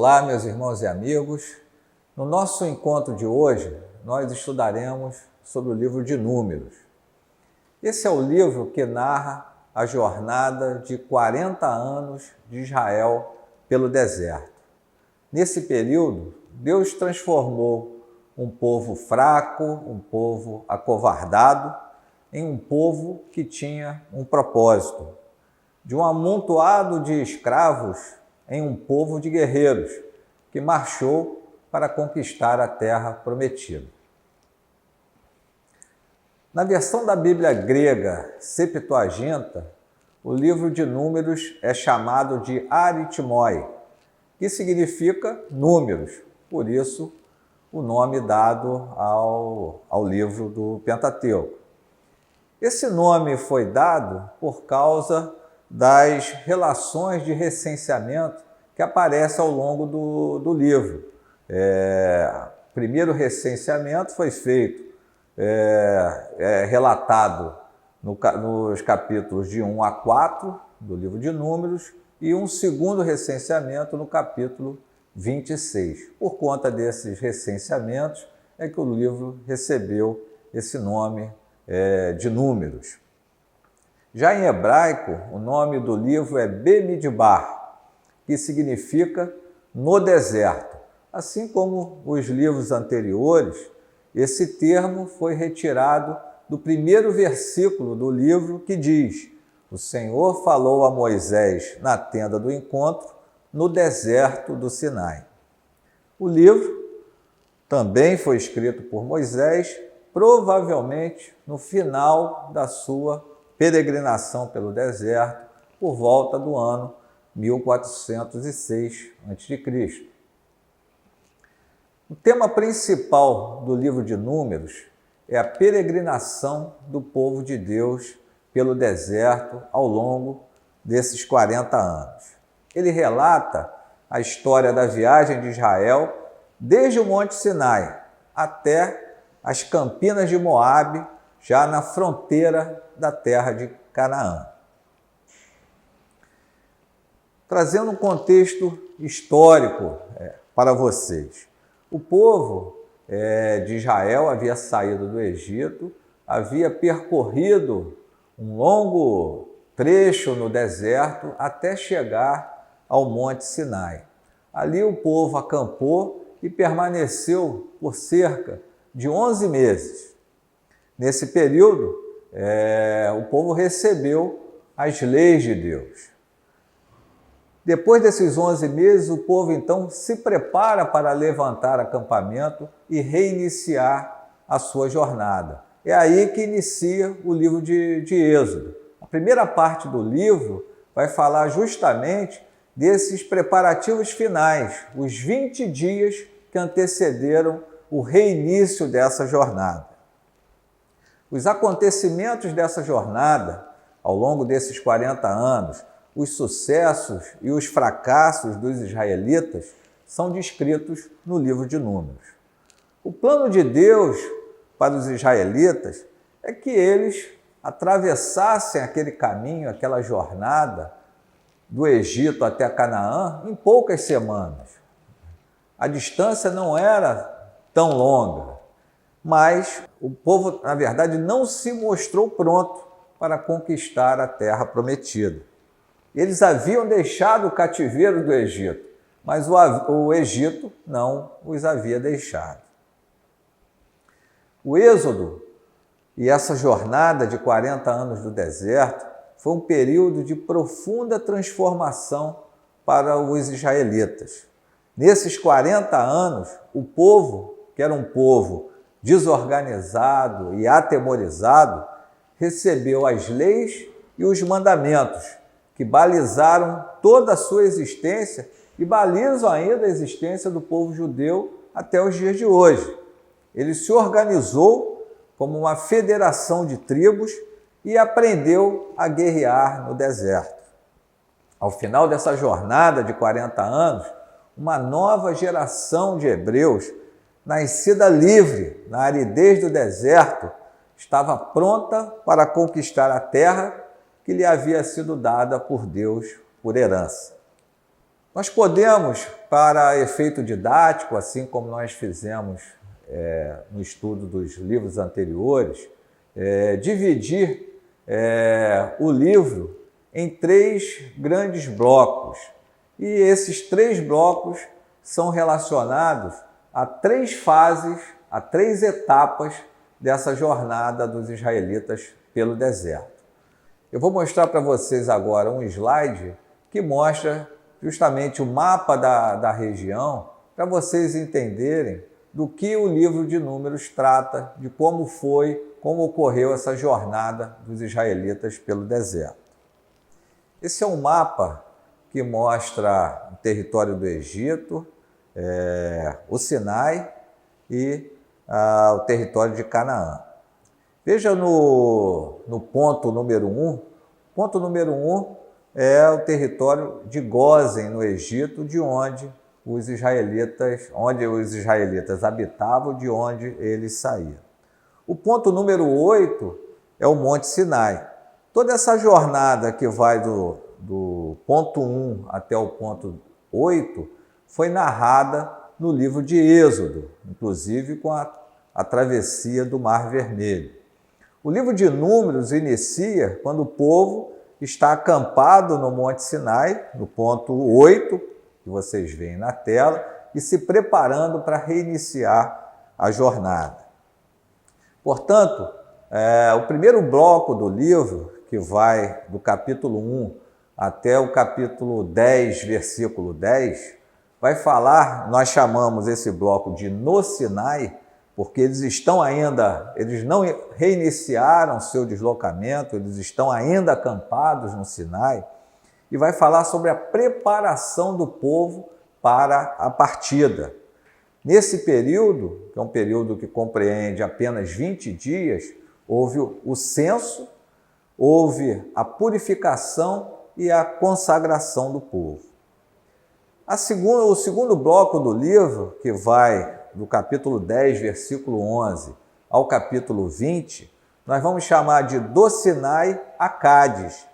Olá, meus irmãos e amigos. No nosso encontro de hoje, nós estudaremos sobre o livro de Números. Esse é o livro que narra a jornada de 40 anos de Israel pelo deserto. Nesse período, Deus transformou um povo fraco, um povo acovardado, em um povo que tinha um propósito. De um amontoado de escravos em um povo de guerreiros, que marchou para conquistar a terra prometida. Na versão da Bíblia grega Septuaginta, o livro de Números é chamado de Aritmoi, que significa números, por isso o nome dado ao livro do Pentateuco. Esse nome foi dado por causa das relações de recenseamento que aparecem ao longo do livro. O primeiro recenseamento foi feito, relatado nos capítulos de 1 a 4 do livro de Números e um segundo recenseamento no capítulo 26. Por conta desses recenseamentos é que o livro recebeu esse nome de Números. Já em hebraico, o nome do livro é Bemidbar, que significa no deserto. Assim como os livros anteriores, esse termo foi retirado do primeiro versículo do livro que diz: o Senhor falou a Moisés na tenda do encontro, no deserto do Sinai. O livro também foi escrito por Moisés, provavelmente no final da sua peregrinação pelo deserto, por volta do ano 1406 a.C. O tema principal do livro de Números é a peregrinação do povo de Deus pelo deserto ao longo desses 40 anos. Ele relata a história da viagem de Israel desde o Monte Sinai até as campinas de Moabe, já na fronteira da terra de Canaã. Trazendo um contexto histórico para vocês. O povo de Israel havia saído do Egito, havia percorrido um longo trecho no deserto até chegar ao Monte Sinai. Ali o povo acampou e permaneceu por cerca de 11 meses. Nesse período, o povo recebeu as leis de Deus. Depois desses 11 meses, o povo então se prepara para levantar acampamento e reiniciar a sua jornada. É aí que inicia o livro de Êxodo. A primeira parte do livro vai falar justamente desses preparativos finais, os 20 dias que antecederam o reinício dessa jornada. Os acontecimentos dessa jornada, ao longo desses 40 anos, os sucessos e os fracassos dos israelitas são descritos no livro de Números. O plano de Deus para os israelitas é que eles atravessassem aquele caminho, aquela jornada do Egito até Canaã em poucas semanas. A distância não era tão longa, mas o povo, na verdade, não se mostrou pronto para conquistar a terra prometida. Eles haviam deixado o cativeiro do Egito, mas o Egito não os havia deixado. O Êxodo e essa jornada de 40 anos do deserto foi um período de profunda transformação para os israelitas. Nesses 40 anos, o povo, que era um povo desorganizado e atemorizado, recebeu as leis e os mandamentos que balizaram toda a sua existência e balizam ainda a existência do povo judeu até os dias de hoje. Ele se organizou como uma federação de tribos e aprendeu a guerrear no deserto. Ao final dessa jornada de 40 anos, uma nova geração de hebreus, nascida livre na aridez do deserto, estava pronta para conquistar a terra que lhe havia sido dada por Deus por herança. Nós podemos, para efeito didático, assim como nós fizemos no estudo dos livros anteriores, dividir o livro em 3 grandes blocos. E esses 3 blocos são relacionados a 3 fases, a 3 etapas dessa jornada dos israelitas pelo deserto. Eu vou mostrar para vocês agora um slide que mostra justamente o mapa da região, para vocês entenderem do que o livro de Números trata, de como ocorreu essa jornada dos israelitas pelo deserto. Esse é um mapa que mostra o território do Egito, o Sinai e o território de Canaã. Veja no ponto número 1. O ponto número 1 é o território de Gósen, no Egito, onde os israelitas habitavam, de onde eles saíam. O ponto número 8 é o Monte Sinai. Toda essa jornada que vai do ponto 1 até o ponto 8 foi narrada no livro de Êxodo, inclusive com a travessia do Mar Vermelho. O livro de Números inicia quando o povo está acampado no Monte Sinai, no ponto 8, que vocês veem na tela, e se preparando para reiniciar a jornada. Portanto, o primeiro bloco do livro, que vai do capítulo 1 até o capítulo 10, versículo 10, vai falar, nós chamamos esse bloco de No Sinai, porque eles não reiniciaram seu deslocamento, eles estão ainda acampados no Sinai, e vai falar sobre a preparação do povo para a partida. Nesse período, que é um período que compreende apenas 20 dias, houve o censo, houve a purificação e a consagração do povo. O segundo bloco do livro, que vai do capítulo 10, versículo 11, ao capítulo 20, nós vamos chamar de Do Sinai a Cádiz,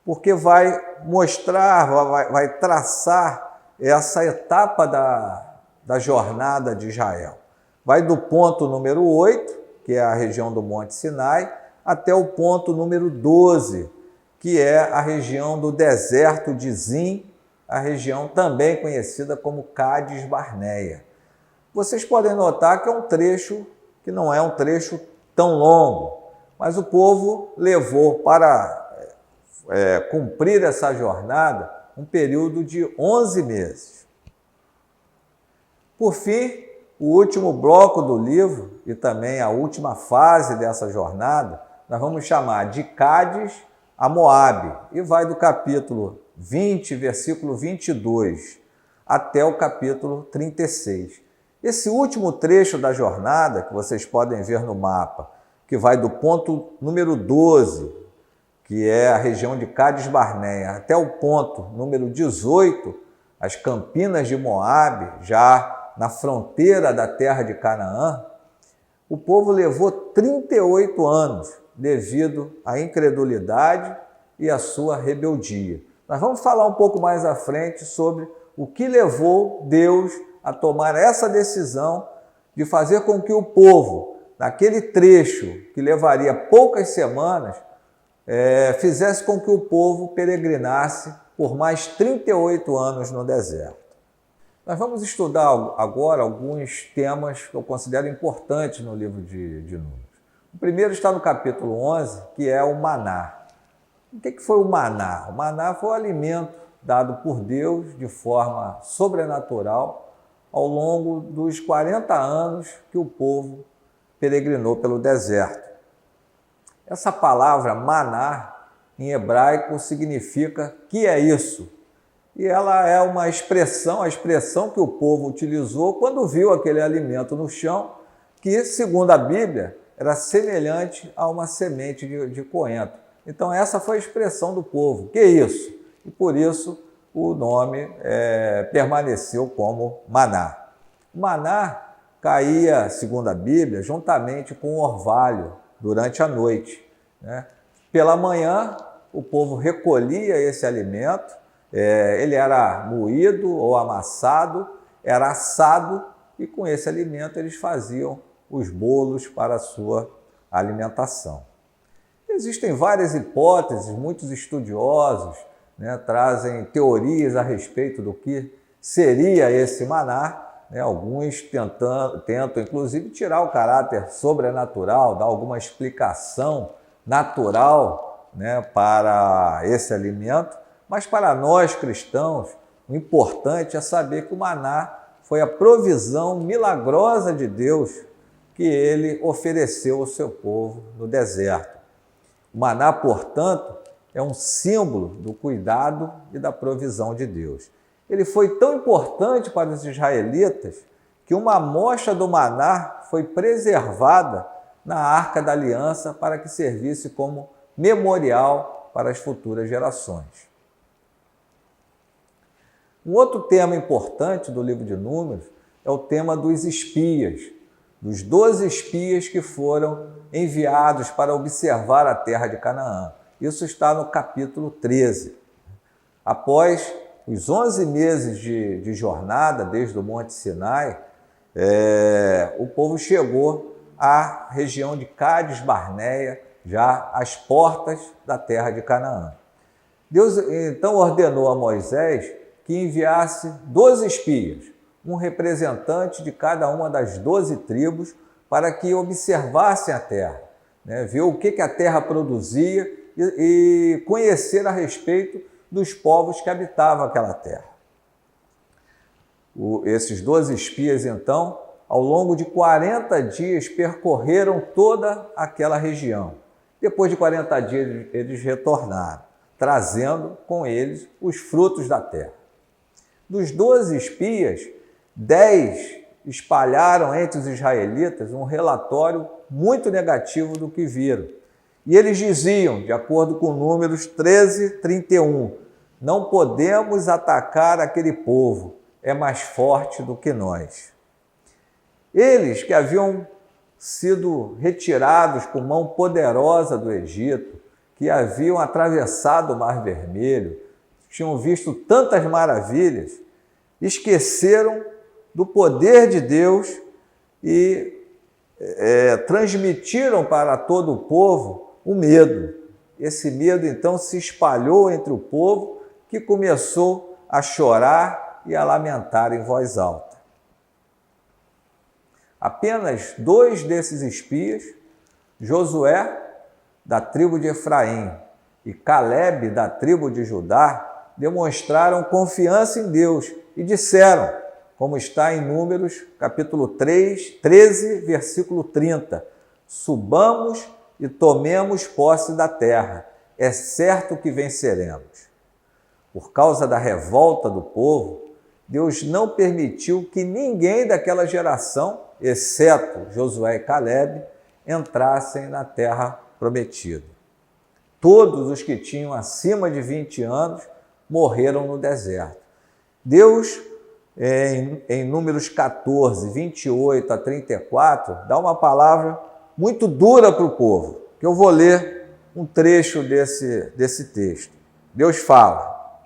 porque vai mostrar, vai traçar essa etapa da jornada de Israel. Vai do ponto número 8, que é a região do Monte Sinai, até o ponto número 12, que é a região do deserto de Zin, a região também conhecida como Cádiz Barneia. Vocês podem notar que é um trecho que não é um trecho tão longo, mas o povo levou para cumprir essa jornada um período de 11 meses. Por fim, o último bloco do livro e também a última fase dessa jornada, nós vamos chamar de Cádiz a Moabe, e vai do capítulo 20, versículo 22, até o capítulo 36. Esse último trecho da jornada, que vocês podem ver no mapa, que vai do ponto número 12, que é a região de Cádiz Barneia, até o ponto número 18, as Campinas de Moabe, já na fronteira da terra de Canaã, o povo levou 38 anos devido à incredulidade e à sua rebeldia. Nós vamos falar um pouco mais à frente sobre o que levou Deus a tomar essa decisão de fazer com que o povo, naquele trecho que levaria poucas semanas, fizesse com que o povo peregrinasse por mais 38 anos no deserto. Nós vamos estudar agora alguns temas que eu considero importantes no livro de Números. O primeiro está no capítulo 11, que é o maná. O que foi o maná? O maná foi o alimento dado por Deus de forma sobrenatural ao longo dos 40 anos que o povo peregrinou pelo deserto. Essa palavra maná, em hebraico, significa que é isso. E ela é uma expressão, a expressão que o povo utilizou quando viu aquele alimento no chão, que, segundo a Bíblia, era semelhante a uma semente de coentro. Então essa foi a expressão do povo, que é isso? E por isso o nome permaneceu como maná. O maná caía, segundo a Bíblia, juntamente com o orvalho durante a noite, né? Pela manhã, o povo recolhia esse alimento, Ele era moído ou amassado, era assado, e com esse alimento eles faziam os bolos para a sua alimentação. Existem várias hipóteses, muitos estudiosos, né, trazem teorias a respeito do que seria esse maná. Alguns tentam, inclusive, tirar o caráter sobrenatural, dar alguma explicação natural, né, para esse alimento. Mas para nós cristãos, o importante é saber que o maná foi a provisão milagrosa de Deus que ele ofereceu ao seu povo no deserto. O maná, portanto, é um símbolo do cuidado e da provisão de Deus. Ele foi tão importante para os israelitas que uma amostra do maná foi preservada na Arca da Aliança para que servisse como memorial para as futuras gerações. Um outro tema importante do livro de Números é o tema dos espias, dos 12 espias que foram enviados para observar a terra de Canaã. Isso está no capítulo 13. Após os 11 meses de jornada, desde o Monte Sinai, o povo chegou à região de Cádiz Barneia, já às portas da terra de Canaã. Deus então ordenou a Moisés que enviasse 12 espias, um representante de cada uma das 12 tribos, para que observassem a terra, né, ver o que a terra produzia e conhecer a respeito dos povos que habitavam aquela terra. Esses 12 espias, então, ao longo de 40 dias, percorreram toda aquela região. Depois de 40 dias, eles retornaram, trazendo com eles os frutos da terra. Dos 12 espias, 10 espalharam entre os israelitas um relatório muito negativo do que viram. E eles diziam, de acordo com Números 13:31, não podemos atacar aquele povo, é mais forte do que nós. Eles que haviam sido retirados com mão poderosa do Egito, que haviam atravessado o Mar Vermelho, tinham visto tantas maravilhas, esqueceram do poder de Deus e transmitiram para todo o povo o medo. Esse medo, então, se espalhou entre o povo, que começou a chorar e a lamentar em voz alta. Apenas 2 desses espias, Josué, da tribo de Efraim, e Calebe, da tribo de Judá, demonstraram confiança em Deus e disseram, como está em Números, capítulo 13, versículo 30, subamos e tomemos posse da terra, é certo que venceremos. Por causa da revolta do povo, Deus não permitiu que ninguém daquela geração, exceto Josué e Calebe, entrassem na terra prometida. Todos os que tinham acima de 20 anos morreram no deserto. Deus, em Números 14, 28 a 34, dá uma palavra muito dura para o povo, que eu vou ler um trecho desse texto. Deus fala,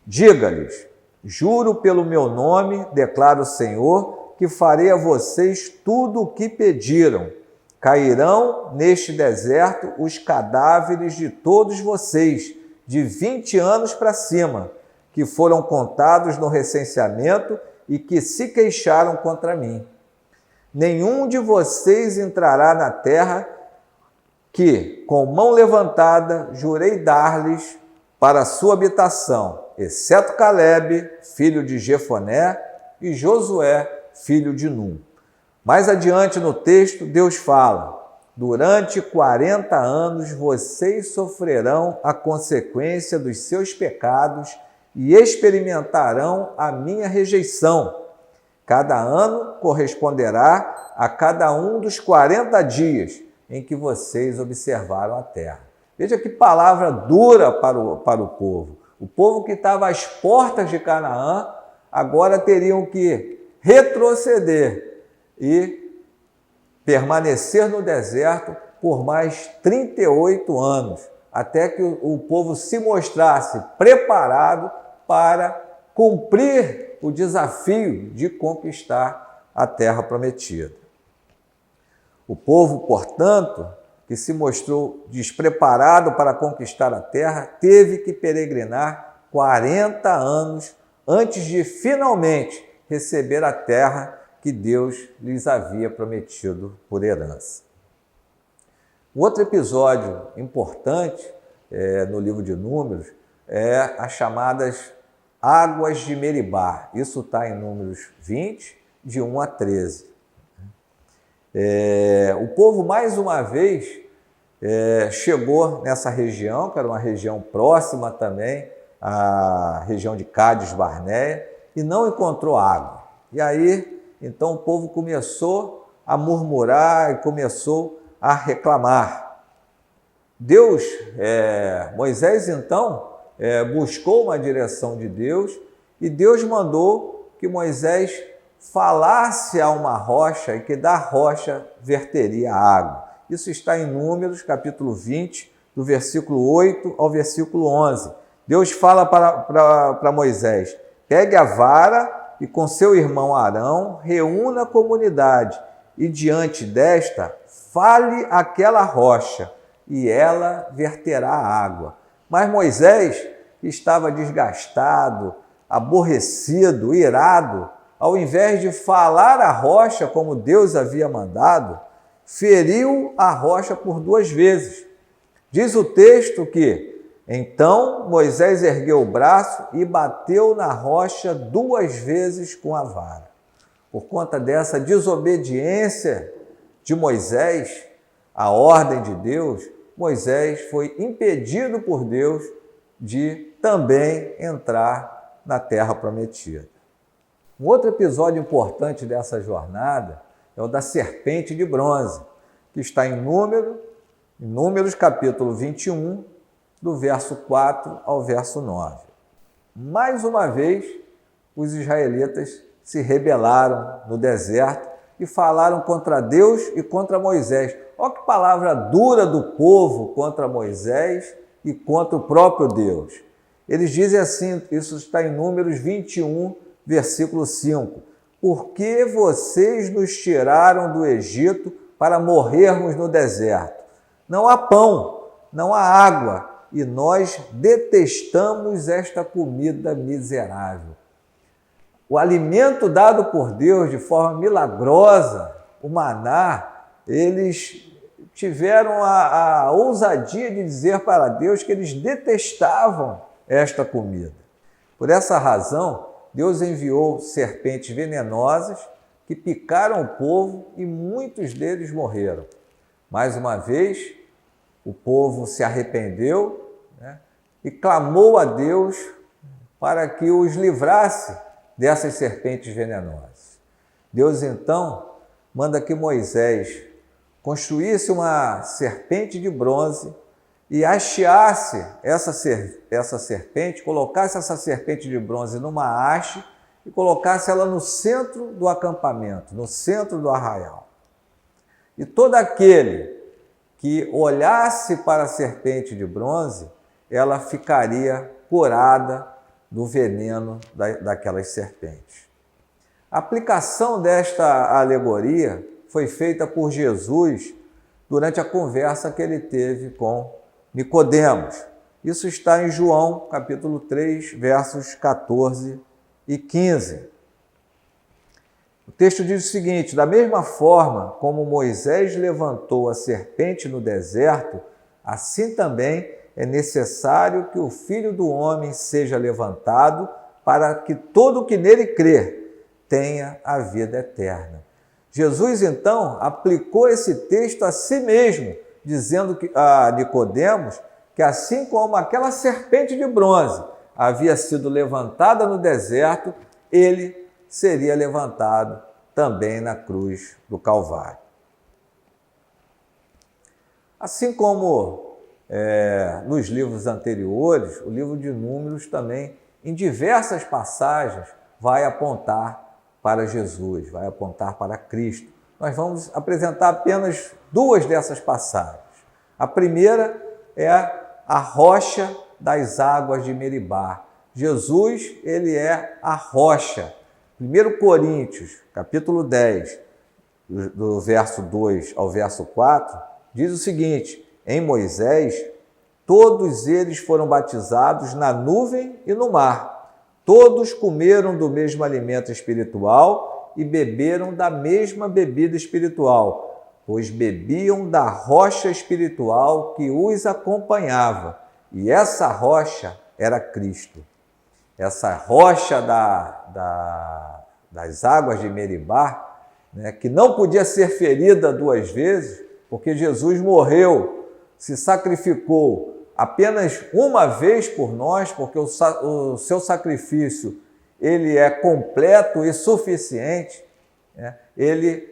diga-lhes, juro pelo meu nome, declara o Senhor, que farei a vocês tudo o que pediram. Cairão neste deserto os cadáveres de todos vocês, de 20 anos para cima, que foram contados no recenseamento e que se queixaram contra mim. Nenhum de vocês entrará na terra que, com mão levantada, jurei dar-lhes para a sua habitação, exceto Calebe, filho de Jefoné, e Josué, filho de Num. Mais adiante no texto, Deus fala, durante 40 anos vocês sofrerão a consequência dos seus pecados e experimentarão a minha rejeição. Cada ano corresponderá a cada um dos 40 dias em que vocês observaram a terra. Veja que palavra dura para o povo. O povo que estava às portas de Canaã agora teriam que retroceder e permanecer no deserto por mais 38 anos, até que o povo se mostrasse preparado para cumprir o desafio de conquistar a terra prometida. O povo, portanto, que se mostrou despreparado para conquistar a terra, teve que peregrinar 40 anos antes de finalmente receber a terra que Deus lhes havia prometido por herança. Um outro episódio importante no livro de Números é as chamadas águas de Meribá. Isso está em Números 20, de 1 a 13. O povo, mais uma vez, chegou nessa região, que era uma região próxima também à região de Cádiz Barneia, e não encontrou água. E aí, então, o povo começou a murmurar e começou a reclamar. Moisés, então, buscou uma direção de Deus, e Deus mandou que Moisés falasse a uma rocha e que da rocha verteria água. Isso está em Números, capítulo 20, do versículo 8 ao versículo 11. Deus fala para Moisés: pegue a vara e com seu irmão Arão reúna a comunidade e diante desta fale aquela rocha e ela verterá água. Mas Moisés estava desgastado, aborrecido, irado. Ao invés de falar a rocha como Deus havia mandado, feriu a rocha por 2 vezes. Diz o texto que, então, Moisés ergueu o braço e bateu na rocha 2 vezes com a vara. Por conta dessa desobediência de Moisés à ordem de Deus, Moisés foi impedido por Deus de também entrar na terra prometida. Um outro episódio importante dessa jornada é o da serpente de bronze, que está em Números capítulo 21, do verso 4 ao verso 9. Mais uma vez, os israelitas se rebelaram no deserto e falaram contra Deus e contra Moisés. Olha que palavra dura do povo contra Moisés e contra o próprio Deus. Eles dizem assim, isso está em Números 21, versículo 5. Por que vocês nos tiraram do Egito para morrermos no deserto? Não há pão, não há água, e nós detestamos esta comida miserável. O alimento dado por Deus de forma milagrosa, o maná, eles tiveram a ousadia de dizer para Deus que eles detestavam esta comida. Por essa razão, Deus enviou serpentes venenosas que picaram o povo e muitos deles morreram. Mais uma vez, o povo se arrependeu, e clamou a Deus para que os livrasse dessas serpentes venenosas. Deus, então, manda que Moisés construísse uma serpente de bronze e hasteasse essa serpente, colocasse essa serpente de bronze numa haste e colocasse ela no centro do acampamento, no centro do arraial. E todo aquele que olhasse para a serpente de bronze, ela ficaria curada do veneno daquelas serpentes. A aplicação desta alegoria foi feita por Jesus durante a conversa que ele teve com Nicodemos. Isso está em João, capítulo 3, versos 14 e 15. O texto diz o seguinte: da mesma forma como Moisés levantou a serpente no deserto, assim também é necessário que o Filho do Homem seja levantado para que todo o que nele crer tenha a vida eterna. Jesus, então, aplicou esse texto a si mesmo, dizendo a Nicodemos que assim como aquela serpente de bronze havia sido levantada no deserto, ele seria levantado também na cruz do Calvário. Assim como nos livros anteriores, o livro de Números também, em diversas passagens, vai apontar para Jesus, vai apontar para Cristo. Nós vamos apresentar apenas 2 dessas passagens. A primeira é a rocha das águas de Meribá. Jesus, ele é a rocha. 1 Coríntios, capítulo 10, do verso 2 ao verso 4, diz o seguinte: em Moisés, todos eles foram batizados na nuvem e no mar. Todos comeram do mesmo alimento espiritual e beberam da mesma bebida espiritual, pois bebiam da rocha espiritual que os acompanhava. E essa rocha era Cristo. Essa rocha das águas de Meribá, né, que não podia ser ferida duas vezes, porque Jesus morreu, se sacrificou apenas uma vez por nós, porque o seu sacrifício ele é completo e suficiente, né?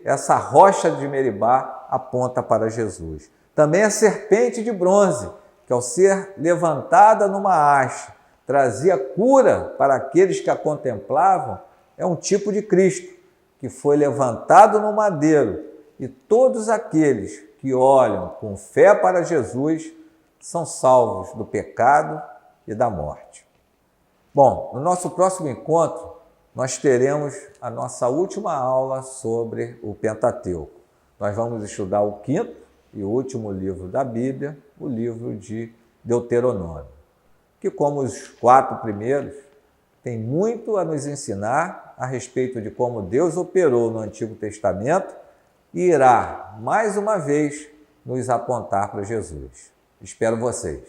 Essa rocha de Meribá aponta para Jesus. Também a serpente de bronze, que ao ser levantada numa haste, trazia cura para aqueles que a contemplavam, é um tipo de Cristo, que foi levantado no madeiro, e todos aqueles que olham com fé para Jesus são salvos do pecado e da morte. Bom, no nosso próximo encontro, nós teremos a nossa última aula sobre o Pentateuco. Nós vamos estudar o quinto e último livro da Bíblia, o livro de Deuteronômio, que, como os 4 primeiros, tem muito a nos ensinar a respeito de como Deus operou no Antigo Testamento e irá, mais uma vez, nos apontar para Jesus. Espero vocês.